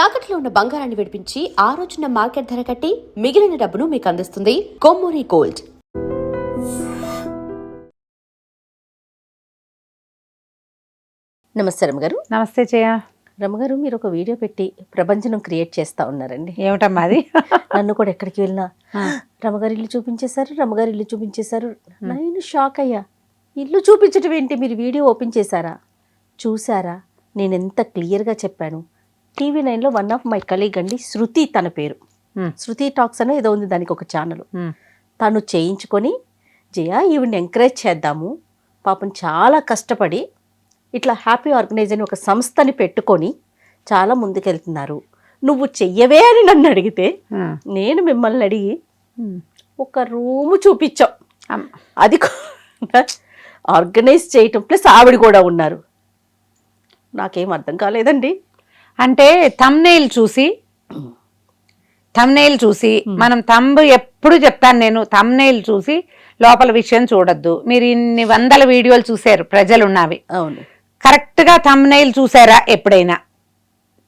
తాకట్లో ఉన్న బంగారాన్ని విడిపించి ఆ రోజున మార్కెట్ ధర కట్టి మిగిలిన డబ్బును మీకు అందిస్తుంది కొమ్మూరి గోల్డ్. నమస్తే రమగారు. నమస్తే జయ. రమగారు, మీరు ఒక వీడియో పెట్టి ప్రపంచం క్రియేట్ చేస్తా ఉన్నారండి. ఏమిటమ్మా అది? నన్ను కూడా ఎక్కడికి వెళ్ళినా రమగారు ఇల్లు చూపించేశారు, రమగారు ఇల్లు చూపించేశారు. నేను షాక్ అయ్యా. ఇల్లు చూపించడం ఏంటి, మీరు వీడియో ఓపెన్ చేశారా, చూసారా? నేను ఎంత క్లియర్గా చెప్పాను. TV9లో వన్ ఆఫ్ మై కలీగ్ అండి, శృతి తన పేరు, శృతి టాక్స్ అని ఏదో ఉంది, దానికి ఒక ఛానల్. తను చేయించుకొని జయ ఈవిడ్ని ఎంకరేజ్ చేద్దాము, పాపం చాలా కష్టపడి ఇట్లా హ్యాపీ ఆర్గనైజ్ అని ఒక సంస్థని పెట్టుకొని చాలా ముందుకెళ్తున్నారు, నువ్వు చెయ్యవే అని నన్ను అడిగితే నేను మిమ్మల్ని అడిగి ఒక రూము చూపించాం. అది ఆర్గనైజ్ చేయటం ప్లస్ ఆవిడ కూడా ఉన్నారు. నాకేం అర్థం కాలేదండి. అంటే థంబ్నెయిల్ చూసి మనం ఎప్పుడు చెప్తాను నేను, థంబ్నెయిల్ చూసి లోపల విషయం చూడొద్దు. మీరు ఇన్ని వందల వీడియోలు చూసారు, ప్రజలు ఉన్నవి. అవును, కరెక్ట్గా థంబ్నెయిల్ చూసారా ఎప్పుడైనా?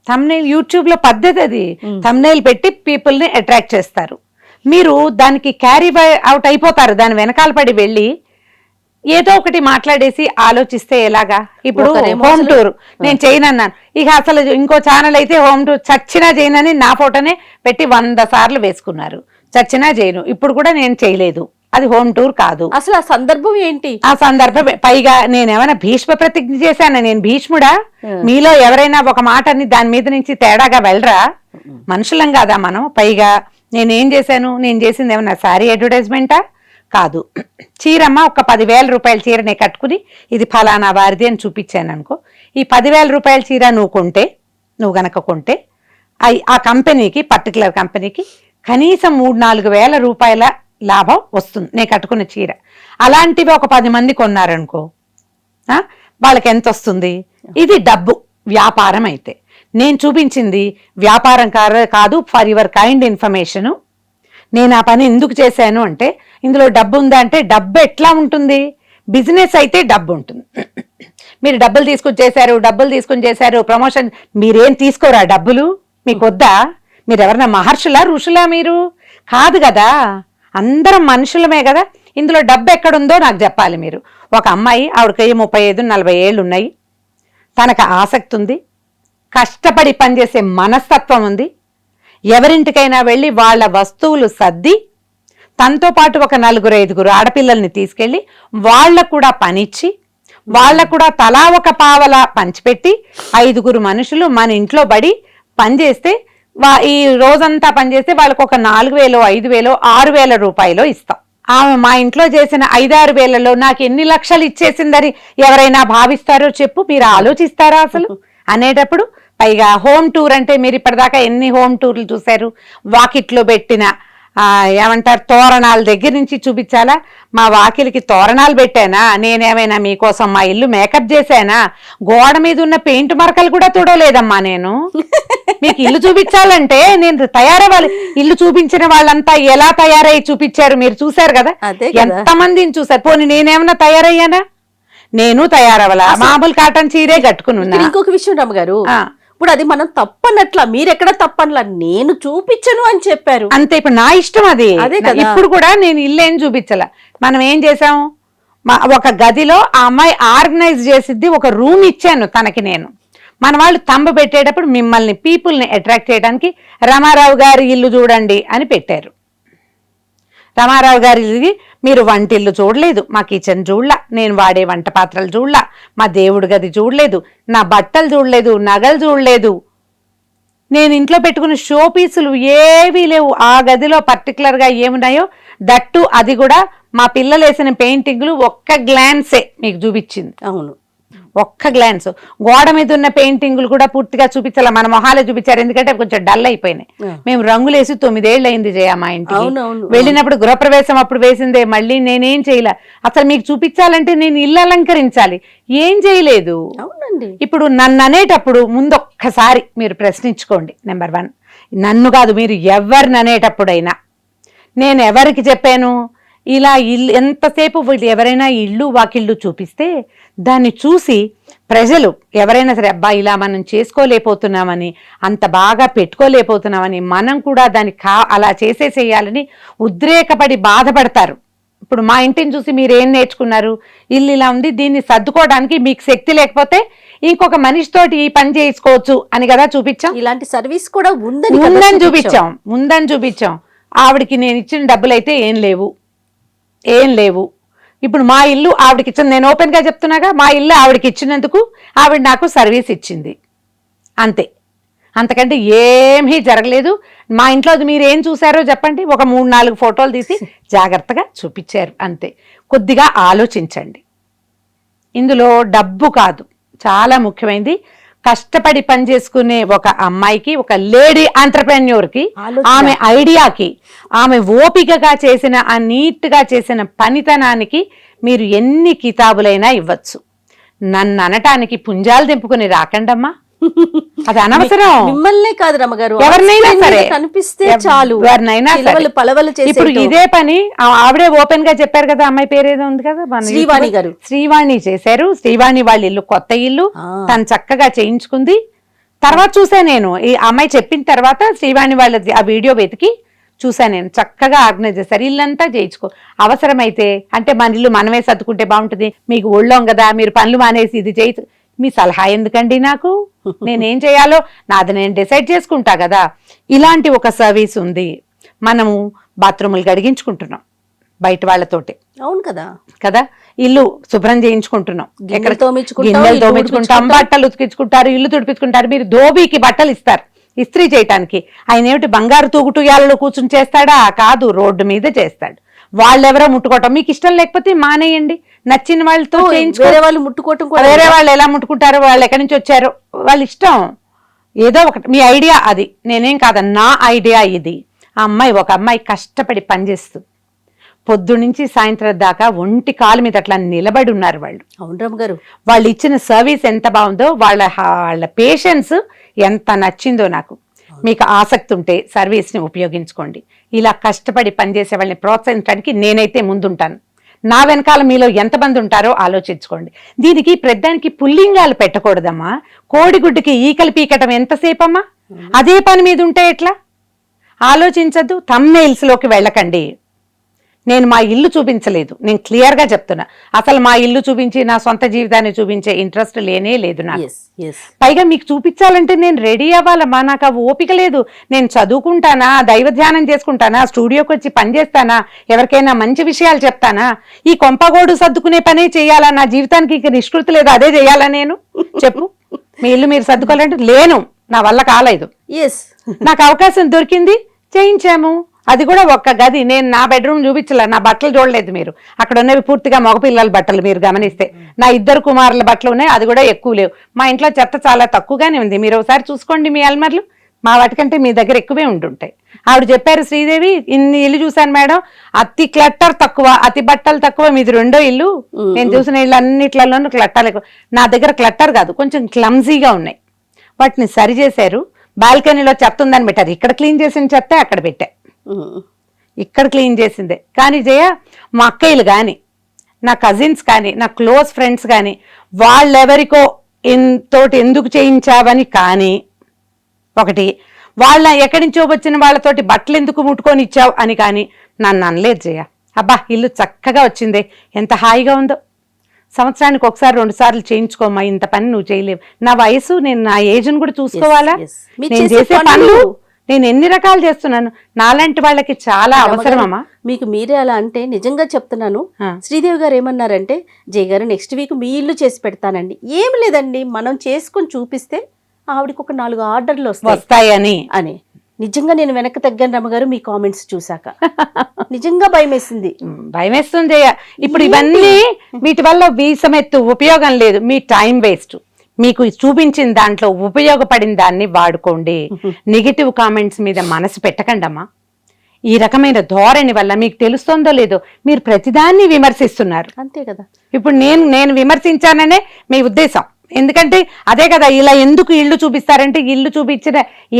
థంబ్నెయిల్ యూట్యూబ్లో పద్ధతి అది. థంబ్నెయిల్ పెట్టి పీపుల్ని అట్రాక్ట్ చేస్తారు. మీరు దానికి క్యారీ అవుట్ అయిపోతారు. దాని వెనకాల పడి వెళ్ళి ఏదో ఒకటి మాట్లాడేసి ఆలోచిస్తే ఎలాగా? ఇప్పుడు హోమ్ టూర్ నేను చేయనన్నాను, ఇక అసలు ఇంకో ఛానల్ అయితే హోమ్ టూర్ చచ్చినా చేయనని నా ఫోటోనే పెట్టి 100 సార్లు వేసుకున్నారు. చచ్చినా చేయను, ఇప్పుడు కూడా నేను చేయలేదు. అది హోమ్ టూర్ కాదు. అసలు ఆ సందర్భం ఏంటి? ఆ సందర్భం పైగా నేనేమైనా భీష్మ ప్రతిజ్ఞ చేశాను? నేను భీష్ముడా? మీలో ఎవరైనా ఒక మాటని దాని మీద నుంచి తేడాగా వెళ్ళరా? మనుషులం కాదా మనం? పైగా నేనేం చేశాను? నేను చేసింది ఏమన్నా సారీ అడ్వర్టైజ్మెంటా? కాదు. చీరమ్మ ఒక 10,000 రూపాయల చీర నేను కట్టుకుని ఇది ఫలానా వారిది అని చూపించాను అనుకో, ఈ 10,000 రూపాయల చీర నువ్వు గనక కొంటే ఆ కంపెనీకి, పర్టికులర్ కంపెనీకి కనీసం 3-4 వేల రూపాయల లాభం వస్తుంది నేను కట్టుకున్న చీర. అలాంటివి ఒక 10 మంది కొన్నారనుకో, వాళ్ళకి ఎంత వస్తుంది? ఇది డబ్బు వ్యాపారం. అయితే నేను చూపించింది వ్యాపారం కాదు, ఫర్ యువర్ కైండ్ ఇన్ఫర్మేషను. నేను ఆ పని ఎందుకు చేశాను అంటే, ఇందులో డబ్బు ఉందా అంటే, డబ్బు ఎట్లా ఉంటుంది? బిజినెస్ అయితే డబ్బు ఉంటుంది. మీరు డబ్బులు తీసుకొని చేశారు ప్రమోషన్, మీరేం తీసుకోరా డబ్బులు? మీకు వద్దా? మీరు ఎవరన్నా మహర్షులా, ఋషులా? మీరు కాదు కదా, అందరం మనుషులమే కదా. ఇందులో డబ్బు ఎక్కడుందో నాకు చెప్పాలి మీరు. ఒక అమ్మాయి, ఆవిడకి 35-40 ఏళ్ళు ఉన్నాయి, తనకు ఆసక్తి ఉంది, కష్టపడి పనిచేసే మనస్తత్వం ఉంది, ఎవరింటికైనా వెళ్ళి వాళ్ళ వస్తువులు సర్ది తనతో పాటు ఒక 4-5 ఆడపిల్లల్ని తీసుకెళ్ళి వాళ్ళకు కూడా పనిచ్చి, వాళ్ళకు కూడా తలా ఒక పావలా పంచిపెట్టి 5 మనుషులు మన ఇంట్లో పడి పనిచేస్తే, ఈ రోజంతా పనిచేస్తే వాళ్ళకు ఒక 4,000, 5,000, 6,000 రూపాయలు ఇస్తాం. ఆమె మా ఇంట్లో చేసిన 5-6 వేలలో నాకు ఎన్ని లక్షలు ఇచ్చేసిందని ఎవరైనా భావిస్తారో చెప్పు? మీరు ఆలోచిస్తారా అసలు అనేటప్పుడు? పైగా హోమ్ టూర్ అంటే, మీరు ఇప్పటిదాకా ఎన్ని హోమ్ టూర్లు చూశారు? వాకిట్లో పెట్టిన ఏమంటారు తోరణాల దగ్గర నుంచి చూపించాలా? మా వాకిలికి తోరణాలు పెట్టానా? నేనేమైనా మీకోసం మా ఇల్లు మేకప్ చేశానా? గోడ మీద ఉన్న పెయింట్ మరకలు కూడా తుడవలేదమ్మా నేను. మీకు ఇల్లు చూపించాలంటే నేను తయారవ్వాలి. ఇల్లు చూపించిన వాళ్ళంతా ఎలా తయారయ్యి చూపించారు మీరు చూశారు కదా, ఎంతమందిని చూసారు. పోనీ నేనేమన్నా తయారయ్యానా? నేను తయారవ్వాలా? మామూలు కాటన్ చీరే కట్టుకుని ఉన్నా. ఇంకొక విషయం రమ్మగారు, ఇప్పుడు అది మనం తప్పనట్లా, మీరెక్కడ తప్పనలా, నేను చూపించను అని చెప్పారు అంతే. ఇప్పుడు నా ఇష్టం అది. ఇప్పుడు కూడా నేను ఇల్లు ఏం చూపించాల. మనం ఏం చేసాం, ఒక గదిలో ఆ అమ్మాయి ఆర్గనైజ్ చేసిద్ది, ఒక రూమ్ ఇచ్చాను తనకి నేను. మన వాళ్ళు తంబ పెట్టేటప్పుడు మిమ్మల్ని, పీపుల్ని అట్రాక్ట్ చేయడానికి రామారావు గారి ఇల్లు చూడండి అని పెట్టారు. రామారావు గారి ఇల్లుకి మీరు వంటిల్లు చూడలేదు, మా కిచెన్ చూడలా, నేను వాడే వంట పాత్రలు చూడలా, మా దేవుడి గది చూడలేదు, నా బట్టలు చూడలేదు, నగలు చూడలేదు, నేను ఇంట్లో పెట్టుకున్న షో పీసులు ఏవీ లేవు. ఆ గదిలో పర్టికులర్గా ఏమున్నాయో దట్టు అది కూడా మా పిల్లలు వేసిన పెయింటింగ్లు ఒక్క గ్లాన్సే మీకు చూపించింది. అవును, ఒక్క గ్లాన్స్. గోడ మీద ఉన్న పెయింటింగ్లు కూడా పూర్తిగా చూపించాల, మన మొహాలే చూపించారు, ఎందుకంటే కొంచెం డల్ అయిపోయినాయి. మేము రంగులేసి 9 ఏళ్ళు అయింది జయ మా ఇంటికి. వెళ్ళినప్పుడు గృహప్రవేశం అప్పుడు వేసిందే, మళ్ళీ నేనేం చేయలే. అసలు మీకు చూపించాలంటే నేను ఇల్లు అలంకరించాలి, ఏం చేయలేదు. ఇప్పుడు నన్ను అనేటప్పుడు ముందొక్కసారి మీరు ప్రశ్నించుకోండి. నెంబర్ 1, నన్ను కాదు, మీరు ఎవరిని అనేటప్పుడైనా నేను ఎవరికి చెప్పాను? ఇలా ఇల్లు ఎంతసేపు వీళ్ళు ఎవరైనా ఇల్లు వాకిళ్ళు చూపిస్తే దాన్ని చూసి ప్రజలు ఎవరైనా సరే అబ్బా ఇలా మనం చేసుకోలేకపోతున్నామని, అంత బాగా పెట్టుకోలేకపోతున్నామని, మనం కూడా దాన్ని అలా చేసేసేయాలని ఉద్రేకపడి బాధపడతారు. ఇప్పుడు మా ఇంటిని చూసి మీరు ఏం నేర్చుకున్నారు? ఇల్లు ఇలా ఉంది, దీన్ని సర్దుకోవడానికి మీకు శక్తి లేకపోతే ఇంకొక మనిషితోటి ఈ పని చేసుకోవచ్చు అని కదా చూపించాం. ఇలాంటి సర్వీస్ కూడా ఉందని చూపించాం. ఆవిడికి నేను ఇచ్చిన డబ్బులు అయితే ఏం లేవు. ఇప్పుడు మా ఇల్లు ఆవిడకి ఇచ్చింది, నేను ఓపెన్గా చెప్తున్నాగా, మా ఇల్లు ఆవిడకి ఇచ్చినందుకు ఆవిడ నాకు సర్వీస్ ఇచ్చింది అంతే. అంతకంటే ఏమీ జరగలేదు. మా ఇంట్లో మీరు ఏం చూసారో చెప్పండి, ఒక 3-4 ఫోటోలు తీసి జాగ్రత్తగా చూపించారు అంతే. కొద్దిగా ఆలోచించండి. ఇందులో డబ్బు కాదు, చాలా ముఖ్యమైనది కష్టపడి పని చేసుకునే ఒక అమ్మాయికి, ఒక లేడీ ఆంట్రప్రెన్యూర్కి, ఆమె ఐడియాకి, ఆమె ఓపికగా చేసిన ఆ నీట్గా చేసిన పనితనానికి మీరు ఎన్ని కితాబులైనా ఇవ్వచ్చు. నన్ను అనటానికి పుంజాలు దింపుకుని రాకండమ్మా, అది అనవసరం. మిమ్మల్నే కాదు రమ్మగారు, ఎవరినైనా సరే కనిపిస్తే చాలు, ఎవరినైనా పలవలు. ఇప్పుడు ఇదే పని ఆవిడే ఓపెన్ గా చెప్పారు కదా, అమ్మాయి పేరు ఏదో ఉంది కదా, శ్రీవాణి గారు. శ్రీవాణి చేశారు. శ్రీవాణి వాళ్ళ ఇల్లు కొత్త ఇల్లు, తను చక్కగా చేయించుకుంది. తర్వాత చూసా నేను, ఈ అమ్మాయి చెప్పిన తర్వాత శ్రీవాణి వాళ్ళది ఆ వీడియో వెతికి చూసా నేను. చక్కగా ఆర్గనైజ్ చేశారు, ఇల్లంతా చేయించుకో. అవసరమైతే అంటే మన ఇల్లు మనమే సర్దుకుంటే బాగుంటుంది, మీకు ఒళ్ళోం కదా, మీరు పనులు మానేసి ఇది చేయి, మీ సలహా ఎందుకండి నాకు? నేనేం చేయాలో నాది నేను డిసైడ్ చేసుకుంటా కదా. ఇలాంటి ఒక సర్వీస్ ఉంది. మనము బాత్రూములు గడిగించుకుంటున్నాం బయట వాళ్ళతోటి, అవును కదా, ఇల్లు శుభ్రం చేయించుకుంటున్నాం, గిన్నెలు తోమించుకుంటాం, బట్టలు ఉతికించుకుంటారు, ఇల్లు తుడిపించుకుంటారు. మీరు ధోబీకి బట్టలు ఇస్తారు ఇస్త్రీ చేయటానికి, ఆయన ఏమిటి బంగారు తూగుటుయాలలో కూర్చుని చేస్తాడా? కాదు, రోడ్డు మీద చేస్తాడు. వాళ్ళెవరో ముట్టుకోవటం మీకు ఇష్టం లేకపోతే మానేయండి, నచ్చిన వాళ్ళతో వేరే వాళ్ళు ముట్టుకోవటం, వేరే వాళ్ళు ఎలా ముట్టుకుంటారో, వాళ్ళు ఎక్కడి నుంచి వచ్చారో వాళ్ళ ఇష్టం. ఏదో ఒకటి మీ ఐడియా, అది నేనేం కాదు, నా ఐడియా ఇది. ఆ అమ్మాయి, ఒక అమ్మాయి కష్టపడి పనిచేస్తుంది, పొద్దునుంచి సాయంత్రం దాకా ఒంటి కాలు మీద అట్లా నిలబడి ఉన్నారు వాళ్ళు. అవును రమ్మ గారు, వాళ్ళు ఇచ్చిన సర్వీస్ ఎంత బాగుందో, వాళ్ళ పేషెన్స్ ఎంత నచ్చిందో నాకు. మీకు ఆసక్తి ఉంటే సర్వీస్ని ఉపయోగించుకోండి. ఇలా కష్టపడి పనిచేసే వాళ్ళని ప్రోత్సహించడానికి నేనైతే ముందుంటాను. నా వెనకాల మీలో ఎంతమంది ఉంటారో ఆలోచించుకోండి. దీనికి ప్రతిదానికి పుల్లింగాలు పెట్టకూడదమ్మా. కోడిగుడ్డుకి ఈకలు పీకటం ఎంతసేపమ్మా? అదే పని మీద ఉంటే ఎట్లా? ఆలోచించద్దు, థంబ్నెయిల్స్లోకి వెళ్ళకండి. నేను మా ఇల్లు చూపించలేదు, నేను క్లియర్గా చెప్తున్నా. అసలు మా ఇల్లు చూపించి నా సొంత జీవితాన్ని చూపించే ఇంట్రెస్ట్ లేనే లేదు నాకు. పైగా మీకు చూపించాలంటే నేను రెడీ అవ్వాలమ్మా, నాకు ఆ ఓపిక లేదు. నేను చదువుకుంటానా, దైవ ధ్యానం చేసుకుంటానా, స్టూడియోకి వచ్చి పని చేస్తానా, ఎవరికైనా మంచి విషయాలు చెప్తానా? ఈ కొంపగోడు సర్దుకునే పనే చేయాలా? నా జీవితానికి ఇక నిష్కృతి లేదు, అదే చేయాలా నేను? చెప్పు, మీ ఇల్లు మీరు సర్దుకోవాలంటే లేను, నా వల్ల కాలేదు. నాకు అవకాశం దొరికింది, చేయించాము. అది కూడా ఒక్క గది, నేను నా బెడ్రూమ్ చూపించలే, నా బట్టలు చూడలేదు మీరు. అక్కడ ఉన్నవి పూర్తిగా మగపిల్లల బట్టలు, మీరు గమనిస్తే నా 2 కుమారుల బట్టలు ఉన్నాయి, అది కూడా ఎక్కువ లేవు. మా ఇంట్లో చెత్త చాలా తక్కువగానే ఉంది, మీరు ఒకసారి చూసుకోండి మీ అల్మర్లు. మా వాటికంటే మీ దగ్గర ఎక్కువే ఉంటుంటాయి. ఆవిడ చెప్పారు, శ్రీదేవి ఇన్ని ఇల్లు చూశాను మేడం, అతి క్లట్టర్ తక్కువ, అతి బట్టలు తక్కువ, మీది 2వ ఇల్లు. నేను చూసిన ఇల్లు అన్నిట్లలోనూ క్లట్టర్ ఎక్కువ. నా దగ్గర క్లట్టర్ కాదు, కొంచెం క్లమ్జీగా ఉన్నాయి. వాటిని సరిచేశారు. బాల్కనీలో చెత్త ఉందని పెట్టారు, ఇక్కడ క్లీన్ చేసిన చెత్త అక్కడ పెట్టా, ఇక్కడ క్లీన్ చేసిందే. కానీ జయ, మా అక్కయ్యలు కానీ, నా కజిన్స్ కానీ, నా క్లోజ్ ఫ్రెండ్స్ కానీ, వాళ్ళెవరికో తోటి ఎందుకు చేయించావని కానీ, ఒకటి వాళ్ళ ఎక్కడి నుంచో వచ్చిన వాళ్ళతోటి బట్టలు ఎందుకు ముట్టుకొని ఇచ్చావు అని కానీ నన్ను అనలేదు జయ. అబ్బా ఇల్లు చక్కగా వచ్చిందే, ఎంత హాయిగా ఉందో. సంవత్సరానికి 1-2 సార్లు చేయించుకోమ్మా, ఇంత పని నువ్వు చేయలేవు. నా వయసు, నేను నా ఏజ్ని కూడా చూసుకోవాలా. నేను చేసే పనులు నేను ఎన్ని రకాలు చేస్తున్నాను, నాలాంటి వాళ్ళకి చాలా అవసరమమ్మా. మీకు మీరే అలా అంటే నిజంగా చెప్తున్నాను. శ్రీదేవి గారు ఏమన్నారంటే, జయ గారు నెక్స్ట్ వీక్ మీ ఇల్లు చేసి పెడతానండి. ఏం లేదండి, మనం చేసుకుని చూపిస్తే ఆవిడకి ఒక 4 ఆర్డర్లు వస్తాయని అని. నిజంగా నేను వెనక్కి తగ్గాను రమ్మగారు, మీ కామెంట్స్ చూసాక నిజంగా భయమేసింది. భయమేస్తుంది. ఇప్పుడు ఇవన్నీ వీటి వల్ల వీసమెత్తు ఉపయోగం లేదు, మీ టైం వేస్ట్. మీకు చూపించిన దాంట్లో ఉపయోగపడిన దాన్ని వాడుకోండి. నెగిటివ్ కామెంట్స్ మీద మనసు పెట్టకండి అమ్మా. ఈ రకమైన ధోరణి వల్ల మీకు తెలుస్తుందో లేదో, మీరు ప్రతిదాన్ని విమర్శిస్తున్నారు, అంతే కదా. ఇప్పుడు నేను విమర్శించాననే మీ ఉద్దేశం. ఎందుకంటే అదే కదా, ఇలా ఎందుకు ఇల్లు చూపిస్తారంటే, ఇల్లు చూపించిన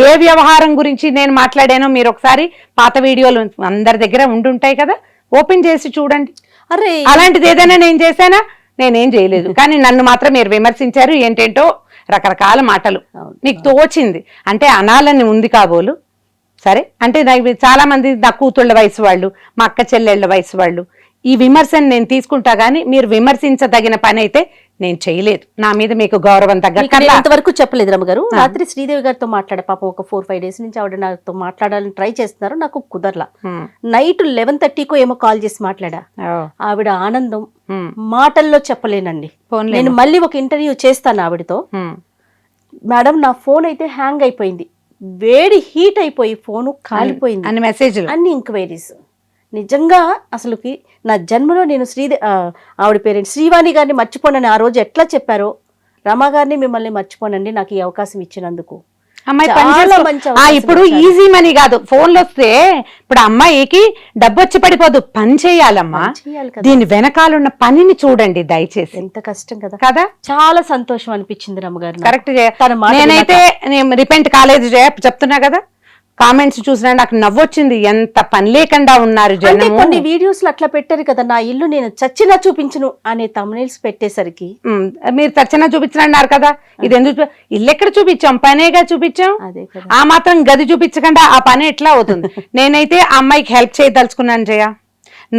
ఏ వ్యవహారం గురించి నేను మాట్లాడానో మీరు ఒకసారి పాత వీడియోలు అందరి దగ్గర ఉండుంటాయి కదా, ఓపెన్ చేసి చూడండి. అరే అలాంటిది ఏదైనా నేను చేశానా? నేనేం చేయలేదు. కానీ నన్ను మాత్రం మీరు విమర్శించారు, ఏంటేంటో రకరకాల మాటలు మీకు తోచింది. అంటే అనాలని ఉంది కాబోలు. సరే, అంటే చాలా మంది నా కూతుళ్ళ వయసు వాళ్ళు, మా అక్క చెల్లెళ్ళ వయసు వాళ్ళు ఈ విమర్శను నేను తీసుకుంటా, గానీ మీరు విమర్శించదగిన పని అయితే నేను చేయలేదు. నా మీద మీకు గౌరవం ఇంతవరకు చెప్పలేదు రమ్మగారు. రాత్రి శ్రీదేవి గారితో మాట్లాడే, పాపం ఒక 4-5 డేస్ నుంచి ఆవిడ నాతో మాట్లాడాలని ట్రై చేస్తున్నారు, నాకు కుదరలా. నైట్ 11:30కో ఏమో కాల్ చేసి మాట్లాడా. ఆవిడ ఆనందం మాటల్లో చెప్పలేనండి. నేను మళ్ళీ ఒక ఇంటర్వ్యూ చేస్తాను ఆవిడతో. మేడం నా ఫోన్ అయితే హ్యాంగ్ అయిపోయింది, వేడి హీట్ అయిపోయి ఫోను కాలిపోయింది, అన్ని మెసేజ్లు, అన్ని ఎంక్వైరీస్. నిజంగా అసలుకి నా జన్మలో నేను ఆవిడ పేరెంట్ శ్రీవాణి గారిని మర్చిపోనని ఆ రోజు ఎట్లా చెప్పారో, రమా గారిని మిమ్మల్ని మర్చిపోనండి నాకు ఈ అవకాశం ఇచ్చినందుకు. ఇప్పుడు ఈజీ మనీ కాదు, ఫోన్లు వస్తే ఇప్పుడు అమ్మాయికి డబ్బు వచ్చి పడిపోదు, పని చేయాలమ్మా. దీని వెనకాలన్న పనిని చూడండి దయచేసి. ఎంత కష్టం కదా కదా. చాలా సంతోషం అనిపించింది రమ్మగారు. కరెక్ట్. నేనైతే రిపెంట్ కాలేదు చెప్తున్నా కదా. కామెంట్స్ చూసినా నాకు నవ్వొచ్చింది, ఎంత పని లేకుండా ఉన్నారు జనం. కొన్ని వీడియోస్ లో అట్లా పెట్టారు కదా, నా ఇల్లు నేను చచ్చినా చూపించును అనే తమ్నైల్స్ పెట్టేసరికి మీరు చచ్చినా చూపించన్నారు కదా. ఇది ఎందుకు ఇల్లు ఎక్కడ చూపించాం, పనేగా చూపించాం. ఆ మాత్రం గది చూపించకుండా ఆ పని ఎట్లా అవుతుంది? నేనైతే ఆ అమ్మాయికి హెల్ప్ చేయదలుచుకున్నాను జయ.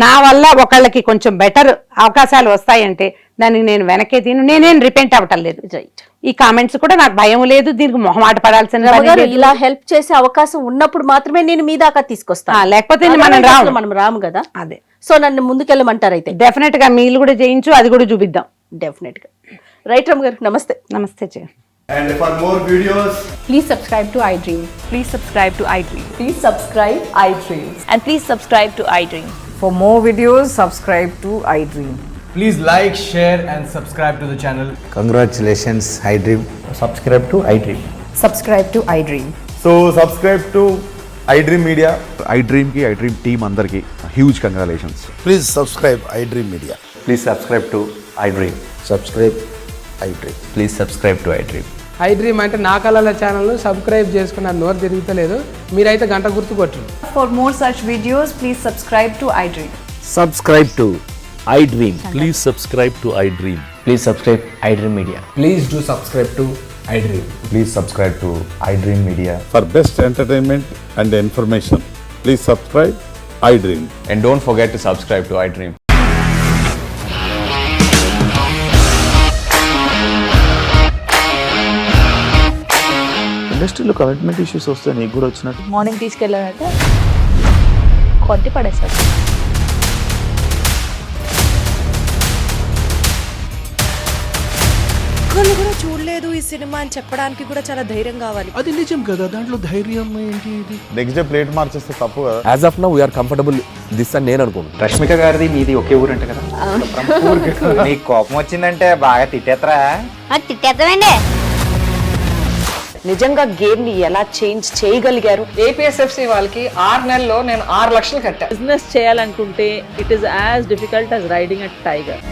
నా వల్ల ఒకళ్ళకి కొంచెం బెటర్ అవకాశాలు వస్తాయంటే దానికి నేను వెనకే నేనేం రిపెంట్ అవ్వటం లేదు. ఈ కామెంట్స్ కూడా నాకు భయం లేదు, దీనికి మొహమాట పడాల్సిన. ఇలా హెల్ప్ చేసే అవకాశం ఉన్నప్పుడు మాత్రమే నేను మీ దాకా తీసుకొస్తాను, లేకపోతే మనం రాము కదా. అదే. సో నన్ను ముందుకెళ్ళమంటారు అయితే. డెఫినెట్ గా మీలు కూడా చేయించు, అది కూడా చూపిద్దాం. డెఫినెట్ గా. రైట్ రమ్మ గారు, నమస్తే. నమస్తే జయ. And for more videos, please subscribe to iDream. Please subscribe to iDream. Please subscribe iDream. And please subscribe to iDream. For more videos, subscribe to iDream. please like, share and subscribe to the channel. Congratulations, iDream. Subscribe to iDream. Subscribe to iDream. So subscribe to iDream Media. iDream ki iDream team andarki huge congratulations. Please subscribe iDream Media. Please subscribe to iDream. Subscribe iDream. Please subscribe to iDream. iDream అంటే నా కళల channel subscribe చేసుకున్న నోరు తిరుగుతలేదు, మీరైతే గంట గుర్తు కొట్టండి. For more such videos, please subscribe to iDream. Subscribe to iDream. Please subscribe to iDream. Please subscribe iDream Media. Please do subscribe to iDream. Please subscribe to iDream Media. For best entertainment and information, please subscribe iDream. And don't forget to subscribe to iDream. ఇండస్ట్రీలో commitment issues వస్తే నీకు కూడా వచ్చినట్టు. Morning తీసుకెళ్ళారంటే కొట్టి పడేస్తారు. ఒక్కళ్ళు కూడా చూడలేదు ఈ సినిమా అని చెప్పడానికి కూడా చాలా ధైర్యం కావాలి. అది నిజం కదా, దాంట్లో ధైర్యం ఏంటి? ఇది నెక్స్ట్ డే ప్లేట్ మార్చేస్తే తప్పు కదా. As of now we are comfortable this అని నేను అనుకుంటున్నాను. రష్మిక గారిది మీది ఒకే ఊరు అంట కదా. నీకు కోపం వచ్చిందంటే బాగా తిట్టేత్తరా? తిట్టేద్దామండి. నిజంగా గేమ్ ని ఎలా చేంజ్ చేయగలిగారు? ఏపీఎస్ఎఫ్సి వాళ్ళకి 6 నెలల్లో నేను 6 లక్షలు కట్టా. బిజినెస్ చేయాలనుకుంటే it is as difficult as riding a tiger.